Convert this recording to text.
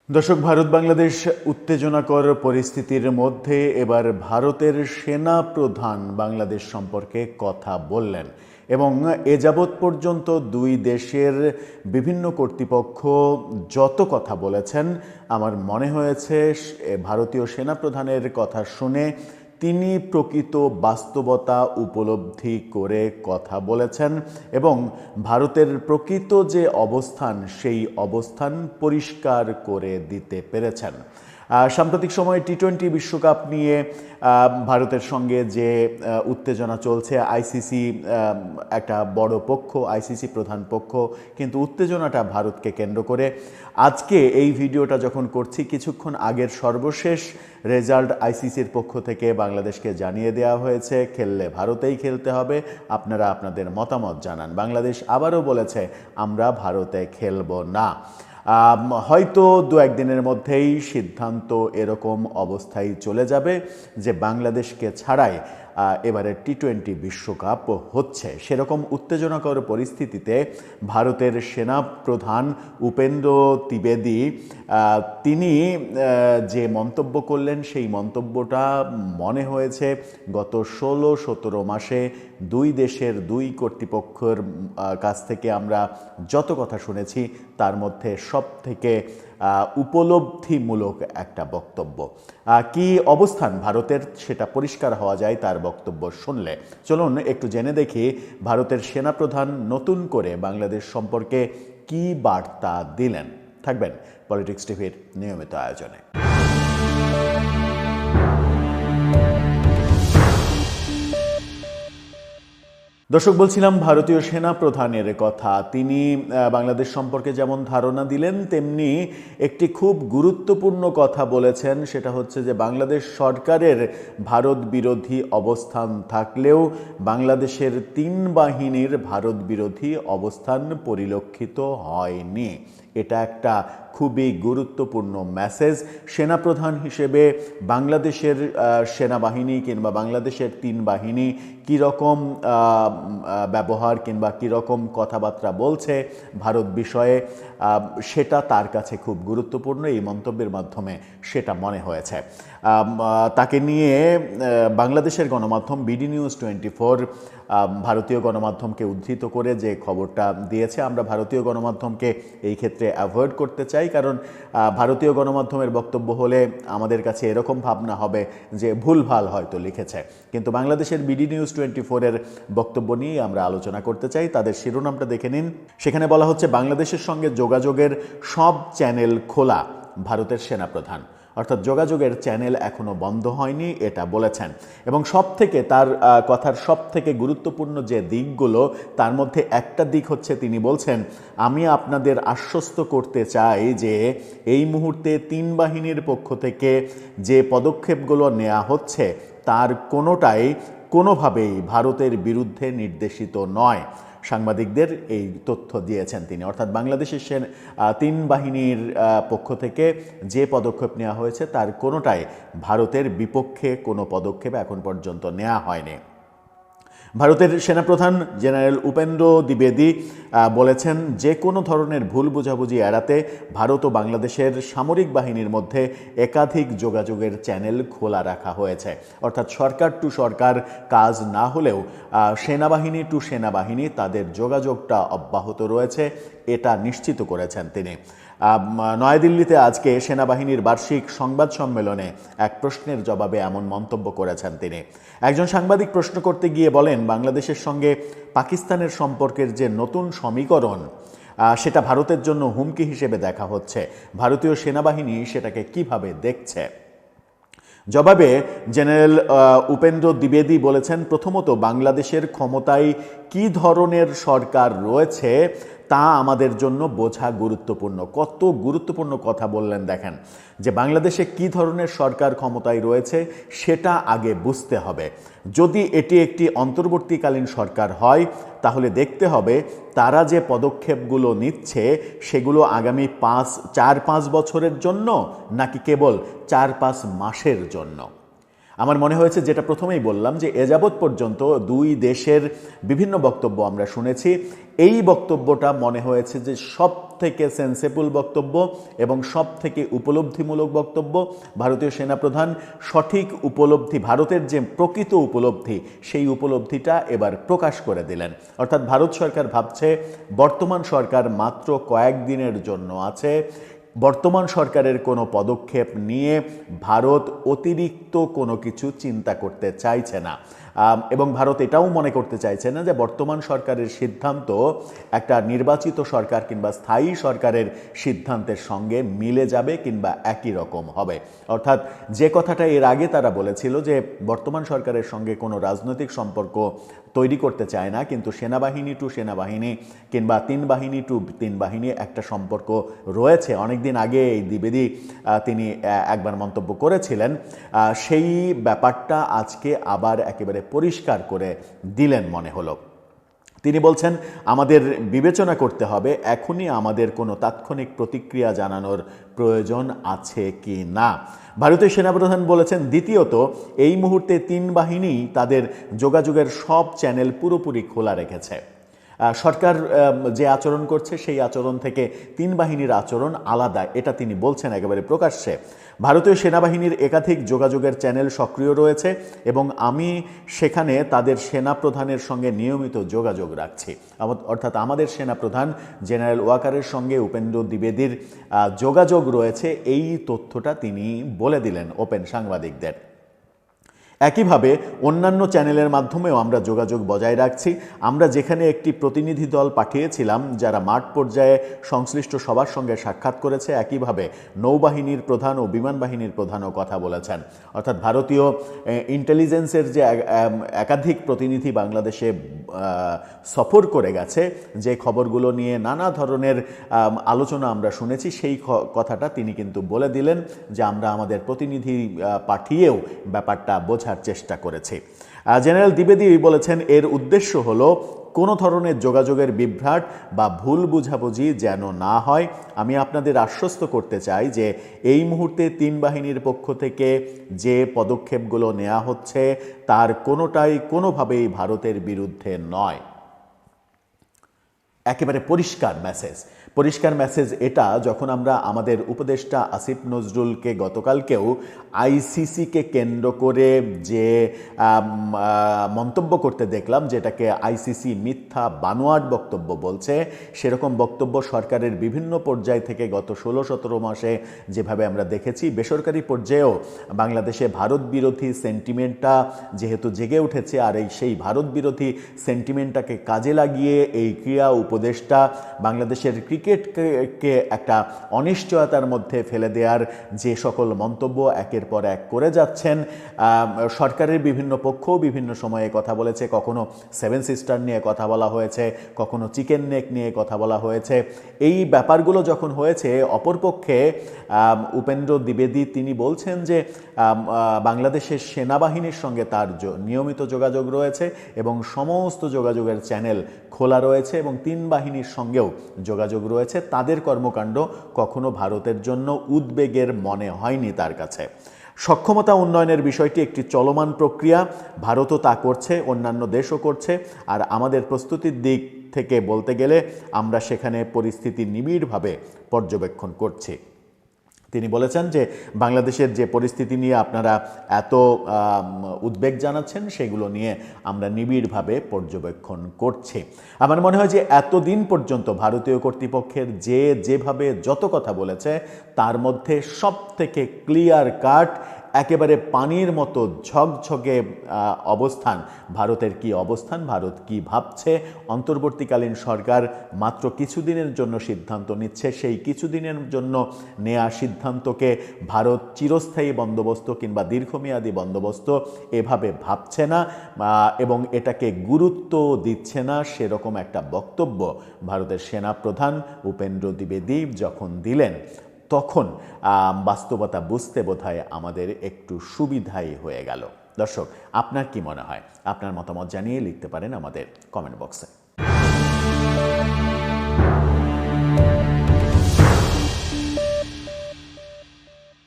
দর্শক, ভারত বাংলাদেশ উত্তেজনাকর পরিস্থিতির মধ্যে এবার ভারতের সেনা প্রধান বাংলাদেশ সম্পর্কে কথা বললেন এবং এ যাবৎ পর্যন্ত দুই দেশের বিভিন্ন কর্তৃপক্ষ যত কথা বলেছেন আমার মনে হয়েছে ভারতীয় সেনা প্রধানের কথা শুনে তিনি প্রকৃত বাস্তবতা উপলব্ধি করে কথা বলেছেন এবং ভারতের প্রকৃত যে অবস্থান সেই অবস্থান পরিষ্কার করে দিতে পেরেছেন। সাম্প্রতিক সময়ে টি-20 বিশ্বকাপ নিয়ে ভারতের সঙ্গে যে উত্তেজনা চলছে, আইসিসি একটা বড় পক্ষ, আইসিসি প্রধান পক্ষ, কিন্তু উত্তেজনাটা ভারতকে কেন্দ্র করে। আজকে এই ভিডিওটা যখন করছি কিছুক্ষণ আগের সর্বশেষ রেজাল্ট আইসিসির পক্ষ থেকে বাংলাদেশকে জানিয়ে দেওয়া হয়েছে, খেললে ভারতেই খেলতে হবে, আপনারা আপনাদের মতামত জানান। বাংলাদেশ আবারও বলেছে আমরা ভারতে খেলব না। হয়তো দু একদিনের মধ্যেই সিদ্ধান্ত এরকম অবস্থায় চলে যাবে যে বাংলাদেশকে ছাড়াই এবারে টি-20 বিশ্বকাপ হচ্ছে। সেরকম উত্তেজনাকর পরিস্থিতিতে ভারতের সেনা প্রধান উপেন্দ্র ত্রিবেদী তিনি যে মন্তব্য করলেন সেই মন্তব্যটা মনে হয়েছে গত 16-17 মাসে দুই দেশের দুই কর্তৃপক্ষের কাছ থেকে আমরা যত কথা শুনেছি তার মধ্যে সবথেকে উপলব্ধিমূলক একটা বক্তব্য। কি অবস্থান ভারতের সেটা পরিষ্কার হওয়া যায় তার বক্তব্য শুনলে। চলুন একটু জেনে দেখি ভারতের সেনাপ্রধান নতুন করে বাংলাদেশ সম্পর্কে কি বার্তা দিলেন। থাকবেন পলিটিক্স টিভির নিয়মিত আয়োজনে। দর্শক, বলছিলাম ভারতীয় সেনা প্রধানের কথা। তিনি বাংলাদেশ সম্পর্কে যেমন ধারণা দিলেন তেমনি একটি খুব গুরুত্বপূর্ণ কথা বলেছেন, সেটা হচ্ছে যে বাংলাদেশ সরকারের ভারত বিরোধী অবস্থান থাকলেও বাংলাদেশের 3 বাহিনীর ভারত বিরোধী অবস্থান পরিলক্ষিত হয়নি। এটা একটা খুবই গুরুত্বপূর্ণ মেসেজ। সেনাপ্রধান হিসেবে বাংলাদেশের সেনাবাহিনী কিংবা বাংলাদেশের 3 বাহিনী কীরকম ব্যবহার কিংবা কীরকম কথাবার্তা বলছে ভারত বিষয়ে, সেটা তার কাছে খুব গুরুত্বপূর্ণ। এই মন্তব্যের মাধ্যমে সেটা মনে হয়েছে। তাকে নিয়ে বাংলাদেশের গণমাধ্যম বিডি নিউজ 24 ভারতীয় গণমাধ্যমকে উদ্ধৃত করে যে খবরটা দিয়েছে, আমরা ভারতীয় গণমাধ্যমকে এই ক্ষেত্রে অ্যাভয়েড করতে চাই, কারণ ভারতীয় গণমাধ্যমের বক্তব্য হলে আমাদের কাছে এরকম ভাবনা হবে যে ভুলভাল হয়তো লিখেছে। কিন্তু বাংলাদেশের বিডি নিউজ 24-এর বক্তব্য নিয়ে আমরা আলোচনা করতে চাই। তাদের শিরোনামটা দেখে নিন। সেখানে বলা হচ্ছে বাংলাদেশের সঙ্গে যোগাযোগের সব চ্যানেল খোলা ভারতের সেনাপ্রধান, অর্থাৎ যোগাযোগের চ্যানেল এখনো বন্ধ হয়নি এটা বলেছেন। এবং সবথেকে তার কথার সবথেকে গুরুত্বপূর্ণ যে দিকগুলো তার মধ্যে একটা দিক হচ্ছে তিনি বলছেন, আমি আপনাদের আশ্বস্ত করতে চাই যে এই মুহূর্তে 3 বাহিনীর পক্ষ থেকে যে পদক্ষেপগুলো নেওয়া হচ্ছে তার কোনোটাই কোনোভাবেই ভারতের বিরুদ্ধে নির্দেশিত নয়। সাংবাদিকদের এই তথ্য দিয়েছেন তিনি, অর্থাৎ বাংলাদেশের 3 বাহিনীর পক্ষ থেকে যে পদক্ষেপ নেওয়া হয়েছে তার কোনোটাই ভারতের বিপক্ষে কোনো পদক্ষেপ এখন পর্যন্ত নেওয়া হয়নি। ভারতের সেনাপ্রধান জেনারেল উপেন্দ্র দ্বিবেদী বলেছেন যে কোনো ধরনের ভুল বোঝাবুঝি এড়াতে ভারত ও বাংলাদেশের সামরিক বাহিনীর মধ্যে একাধিক যোগাযোগের চ্যানেল খোলা রাখা হয়েছে। অর্থাৎ সরকার টু সরকার কাজ না হলেও সেনাবাহিনী টু সেনাবাহিনী তাদের যোগাযোগটা অব্যাহত রয়েছে, এটা নিশ্চিত করেছেন তিনি। নয়াদিল্লিতে আজকে সেনাবাহিনীর বার্ষিক সংবাদ সম্মেলনে এক প্রশ্নের জবাবে এমন মন্তব্য করেছেন তিনি। একজন সাংবাদিক প্রশ্ন করতে গিয়ে বলেন, বাংলাদেশের সঙ্গে পাকিস্তানের সম্পর্কের যে নতুন সমীকরণ সেটা ভারতের জন্য হুমকি হিসেবে দেখা হচ্ছে, ভারতীয় সেনাবাহিনী সেটাকে কিভাবে দেখছে। জবাবে জেনারেল উপেন্দ্র দ্বিবেদী বলেছেন, প্রথমত বাংলাদেশের ক্ষমতায় কী ধরনের সরকার রয়েছে তা আমাদের জন্য বোঝা গুরুত্বপূর্ণ। কত গুরুত্বপূর্ণ কথা বললেন দেখেন, যে বাংলাদেশে কী ধরনের সরকার ক্ষমতায় রয়েছে সেটা আগে বুঝতে হবে। যদি এটি একটি অন্তর্বর্তীকালীন সরকার হয় তাহলে দেখতে হবে তারা যে পদক্ষেপগুলো নিচ্ছে সেগুলো আগামী 4-5 বছরের জন্য নাকি কেবল 4-5 মাসের জন্য। আমার মনে হয়েছে যেটা প্রথমেই বললাম যে এ যাবৎ পর্যন্ত দুই দেশের বিভিন্ন বক্তব্য আমরা শুনেছি, এই বক্তব্যটা মনে হয়েছে যে সব থেকে সেন্সেবল বক্তব্য এবং সব থেকে উপলব্ধিমূলক বক্তব্য। ভারতীয় সেনাপ্রধান সঠিক উপলব্ধি, ভারতের যে প্রকৃত উপলব্ধি, সেই উপলব্ধিটা এবার প্রকাশ করে দিলেন। অর্থাৎ ভারত সরকার ভাবছে বর্তমান সরকার মাত্র কয়েকদিনের জন্য আছে, বর্তমান সরকারের কোনো পদক্ষেপ নিয়ে ভারত অতিরিক্ত কোনো কিছু চিন্তা করতে চাইছে না, এবং ভারত এটাও মনে করতে চাইছে না যে বর্তমান সরকারের সিদ্ধান্ত একটা নির্বাচিত সরকার কিংবা স্থায়ী সরকারের সিদ্ধান্তের সঙ্গে মিলে যাবে কিংবা একই রকম হবে। অর্থাৎ যে কথাটা এর আগে তারা বলেছিল যে বর্তমান সরকারের সঙ্গে কোনো রাজনৈতিক সম্পর্ক তৈরি করতে চায় না, কিন্তু সেনাবাহিনী টু সেনাবাহিনী কিংবা তিন বাহিনী টু তিন বাহিনী একটা সম্পর্ক রয়েছে। অনেকদিন আগে এই দ্বিবেদী তিনি একবার মন্তব্য করেছিলেন, সেই ব্যাপারটা আজকে আবার একেবারে পরিষ্কার করে দিলেন মনে হলো। তিনি বলছেন আমাদের বিবেচনা করতে হবে এখনই আমাদের কোনো তাৎক্ষণিক প্রতিক্রিয়া জানানোর প্রয়োজন আছে কি না। ভারতীয় সেনাপ্রধান বলেছেন দ্বিতীয়ত, এই মুহূর্তে তিন বাহিনী তাদের যোগাযোগের সব চ্যানেল পুরোপুরি খোলা রেখেছে। সরকার যে আচরণ করছে সেই আচরণ থেকে তিন বাহিনীর আচরণ আলাদা, এটা তিনি বলছেন একেবারে প্রকাশ্যে। ভারতীয় সেনাবাহিনীর একাধিক যোগাযোগের চ্যানেল সক্রিয় রয়েছে এবং আমি সেখানে তাদের সেনাপ্রধানের সঙ্গে নিয়মিত যোগাযোগ রাখছি। অর্থাৎ আমাদের সেনাপ্রধান জেনারেল ওয়াকারের সঙ্গে উপেন্দ্র দ্বিবেদীর যোগাযোগ রয়েছে, এই তথ্যটা তিনি বলে দিলেন ওপেন সাংবাদিকদের। একইভাবে অন্যান্য চ্যানেলের মাধ্যমেও আমরা যোগাযোগ বজায় রাখছি। আমরা যেখানে একটি প্রতিনিধি দল পাঠিয়েছিলাম যারা মাঠ পর্যায়ে সংশ্লিষ্ট সবার সঙ্গে সাক্ষাৎ করেছে, একইভাবে নৌবাহিনীর প্রধান ও বিমান বাহিনীর প্রধানও কথা বলেছেন। অর্থাৎ ভারতীয় ইন্টেলিজেন্সের যে একাধিক প্রতিনিধি বাংলাদেশে সফর করে গেছে, যে খবরগুলো নিয়ে নানা ধরনের আলোচনা আমরা শুনেছি, সেই কথাটা তিনি কিন্তু বলে দিলেন যে আমরা আমাদের প্রতিনিধি পাঠিয়েও ব্যাপারটা বোঝার চেষ্টা করেছি। জেনারেল দ্বিবেদী বলেছেন এর উদ্দেশ্য হলো কোনো ধরনের যোগাযোগের বিভ্রাট বা ভুল বুঝাবুঝি যেন না হয়। আমি আপনাদের আশ্বস্ত করতে চাই যে এই মুহূর্তে তিন বাহিনীর পক্ষ থেকে যে পদক্ষেপগুলো নেওয়া হচ্ছে তার কোনোটাই কোনোভাবেই ভারতের বিরুদ্ধে নয়। একেবারে পরিষ্কার মেসেজ এটা যখন আমরা আমাদের উপদেষ্টা আসিফ নজরুলকে গতকালকেও আইসিসিকে কেন্দ্র করে যে মন্তব্য করতে দেখলাম, যেটাকে আইসিসি মিথ্যা বানোয়াট বক্তব্য বলছে, সেরকম বক্তব্য সরকারের বিভিন্ন পর্যায় থেকে গত 16-17 মাসে যেভাবে আমরা দেখেছি, বেসরকারি পর্যায়েও বাংলাদেশে ভারত বিরোধী সেন্টিমেন্টটা যেহেতু জেগে উঠেছে, আর সেই ভারত বিরোধী সেন্টিমেন্টটাকে কাজে লাগিয়ে এই ক্রীড়া উপদেষ্টা বাংলাদেশের ক্রিকেটকে একটা অনিশ্চয়তার মধ্যে ফেলে দেওয়ার যে সকল মন্তব্য একের পর এক করে যাচ্ছেন। সরকারের বিভিন্ন পক্ষ বিভিন্ন সময়ে কথা বলেছে, কখনো 7 সিস্টার নিয়ে কথা বলা হয়েছে, কখনো চিকেন নেক নিয়ে কথা বলা হয়েছে। এই ব্যাপারগুলো যখন হয়েছে, অপরপক্ষে উপেন্দ্র দ্বিবেদী তিনি বলছেন যে বাংলাদেশের সেনাবাহিনীর সঙ্গে তার নিয়মিত যোগাযোগ রয়েছে এবং সমস্ত যোগাযোগের চ্যানেল খোলা রয়েছে এবং তিন বাহিনীর সঙ্গেও যোগাযোগ রয়েছে। তাদের কর্মকাণ্ড কখনো ভারতের জন্য উদ্বেগের মনে হয়নি তার কাছে। সক্ষমতা উন্নয়নের বিষয়টি একটি চলমান প্রক্রিয়া, ভারতও তা করছে, অন্যান্য দেশও করছে। আর আমাদের প্রস্তুতির দিক থেকে বলতে গেলে আমরা সেখানে পরিস্থিতি নিবিড়ভাবে পর্যবেক্ষণ করছি। তিনি বলেছেন যে বাংলাদেশের যে পরিস্থিতি নিয়ে আপনারা এত উদ্বেগ জানাচ্ছেন, সেগুলো নিয়ে আমরা নিবিড়ভাবে পর্যবেক্ষণ করছি। আমার মনে হয় যে এতদিন পর্যন্ত ভারতীয় কর্তৃপক্ষের যেভাবে যত কথা বলেছে, তার মধ্যে সব থেকে ক্লিয়ার কাট একেবারে পানির মতো ঝকঝকে অবস্থান ভারতের। কি অবস্থান, ভারত কি ভাবছে, অন্তর্বর্তীকালীন সরকার মাত্র কিছুদিনের জন্য সিদ্ধান্ত নিচ্ছে, সেই কিছুদিনের জন্য নেওয়া সিদ্ধান্তকে ভারত চিরস্থায়ী বন্দোবস্ত কিংবা দীর্ঘমেয়াদী বন্দোবস্ত এভাবে ভাবছে না এবং এটাকে গুরুত্ব দিচ্ছে না, সেরকম একটা বক্তব্য ভারতের সেনাপ্রধান উপেন্দ্র দ্বিবেদী যখন দিলেন, তখন বাস্তবতা বুঝতে বোধহয় আমাদের একটু সুবিধাই হয়ে গেল। দর্শক, আপনার কি মনে হয়? আপনার মতামত জানিয়ে লিখতে পারেন আমাদের কমেন্ট বক্সে।